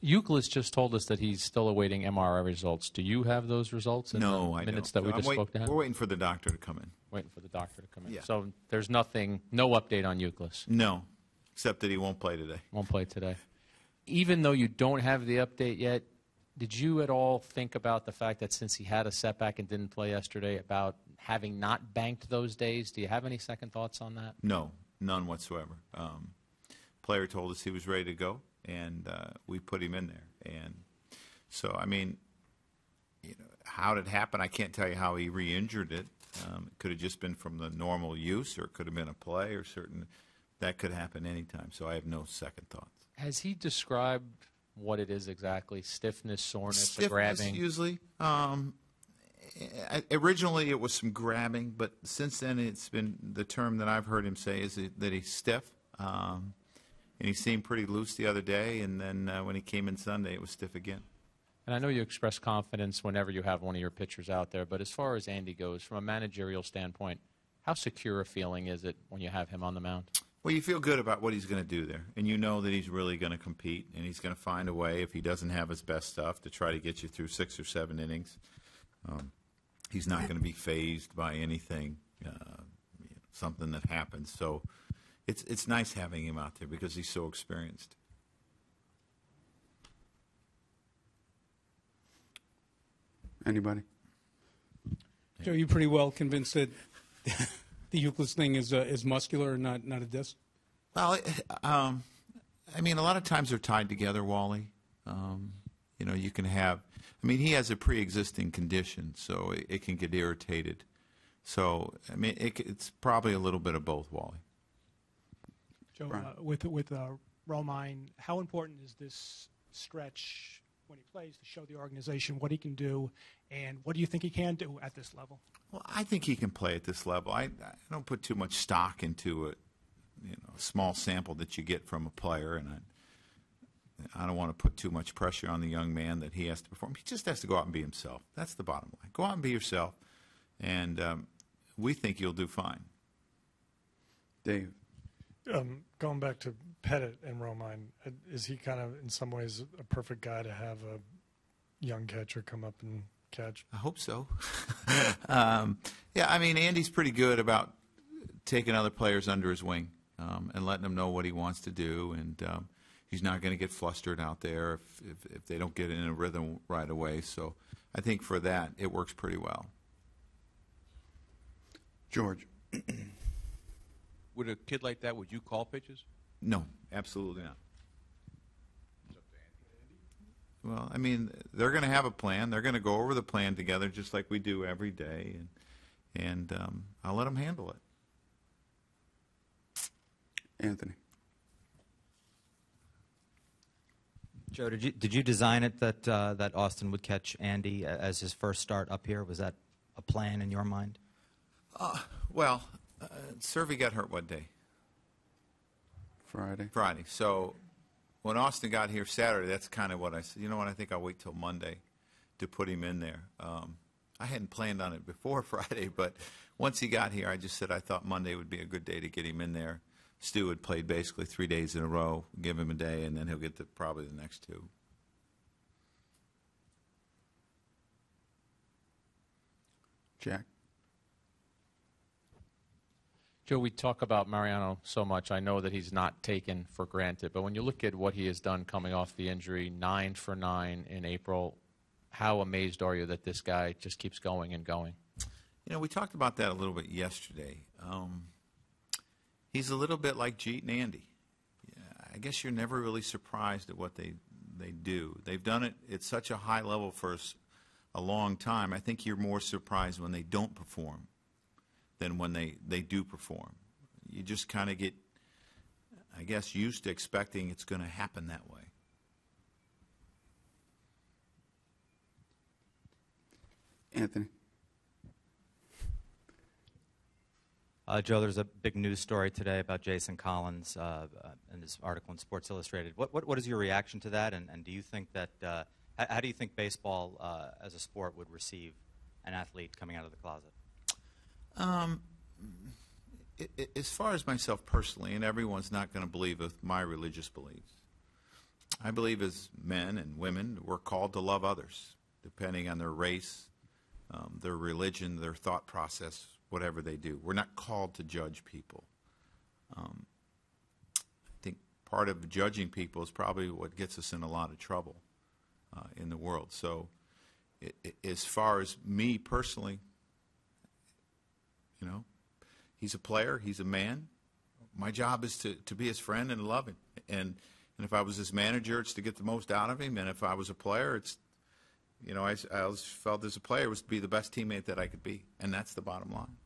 Youkilis just told us that he's still awaiting MRI results. Do you have those results in No, the I minutes don't. that we just spoke to him? We're waiting for the doctor to come in. Waiting for the doctor to come in. Yeah. So there's nothing, no update on Youkilis? No, except that he won't play today. Won't play today. Even though you don't have the update yet, did you at all think about the fact that since he had a setback and didn't play yesterday, about having not banked those days? Do you have any second thoughts on that? No, none whatsoever. Player told us he was ready to go, and we put him in there. And so, I mean, how did it happen? I can't tell you how he re-injured it. It could have just been from the normal use, or it could have been a play, or certain. That could happen anytime. So I have no second thoughts. Has he described what it is exactly? Stiffness, soreness, Stiffness, grabbing? Usually. Originally, it was some grabbing, but since then, it's been the term that I've heard him say is that he's stiff. And he seemed pretty loose the other day, and then when he came in Sunday, it was stiff again. And I know you express confidence whenever you have one of your pitchers out there, but as far as Andy goes, from a managerial standpoint, how secure a feeling is it when you have him on the mound? Well, you feel good about what he's going to do there, and you know that he's really going to compete, and he's going to find a way, if he doesn't have his best stuff, to try to get you through 6 or 7 innings. He's not going to be fazed by anything, something that happens. So it's nice having him out there because he's so experienced. Anybody? Joe, you pretty well convinced that the Youkilis thing is muscular, not a disc? Well, I mean, a lot of times they're tied together, Wally. You can have. I mean, he has a pre-existing condition, so it can get irritated. So, I mean, it's probably a little bit of both, Wally. Joe, with Romine, how important is this stretch when he plays to show the organization what he can do, and what do you think he can do at this level? Well, I think he can play at this level. I don't put too much stock into a small sample that you get from a player, and I don't want to put too much pressure on the young man that he has to perform. He just has to go out and be himself. That's the bottom line. Go out and be yourself, and we think you'll do fine. Dave. Going back to Pettitte and Romine, is he kind of in some ways a perfect guy to have a young catcher come up and catch? I hope so. Yeah, I mean, Andy's pretty good about taking other players under his wing and letting them know what he wants to do, and he's not going to get flustered out there if they don't get in a rhythm right away. So I think for that, it works pretty well. George. With a kid like that, would you call pitches? No, absolutely not. Well, I mean, they're going to have a plan. They're going to go over the plan together just like we do every day, and I'll let them handle it. Anthony. Joe, did you design it that Austin would catch Andy as his first start up here? Was that a plan in your mind? Well, Servey got hurt what day? Friday. So when Austin got here Saturday, that's kind of what I said. You know what? I think I'll wait till Monday to put him in there. I hadn't planned on it before Friday, but once he got here, I just said I thought Monday would be a good day to get him in there. Stu had played basically 3 days in a row. Give him a day, and then he'll get to probably the next 2. Jack. Joe, we talk about Mariano so much. I know that he's not taken for granted, but when you look at what he has done coming off the injury, 9 for 9 in April, how amazed are you that this guy just keeps going and going? We talked about that a little bit yesterday. He's a little bit like Jeet and Andy. I guess you're never really surprised at what they do. They've done it at such a high level for a long time. I think you're more surprised when they don't perform than when they do perform. You just kind of get, I guess, used to expecting it's going to happen that way. Anthony. Joe, there's a big news story today about Jason Collins in this article in Sports Illustrated. What is your reaction to that, and do you think that how do you think baseball as a sport would receive an athlete coming out of the closet? As far as myself personally, and everyone's not going to believe of my religious beliefs, I believe as men and women, we're called to love others, depending on their race, their religion, their thought process, whatever they do. We're not called to judge people. I think part of judging people is probably what gets us in a lot of trouble in the world. So as far as me personally, you know, he's a player, he's a man. My job is to be his friend and love him. And if I was his manager, it's to get the most out of him. And if I was a player, it's, you know, I always felt as a player was to be the best teammate that I could be. And that's the bottom line.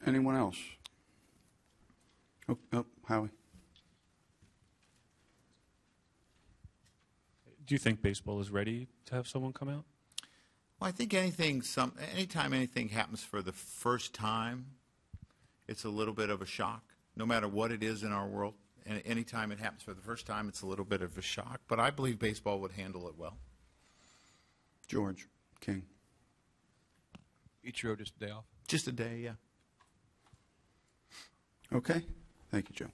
Anyone else? Oh, Howie. Do you think baseball is ready to have someone come out? Well, I think anytime anything happens for the first time, it's a little bit of a shock, no matter what it is in our world. And anytime it happens for the first time, it's a little bit of a shock. But I believe baseball would handle it well. George King. Ichiro, just a day off? Just a day, yeah. Okay. Thank you, Joe.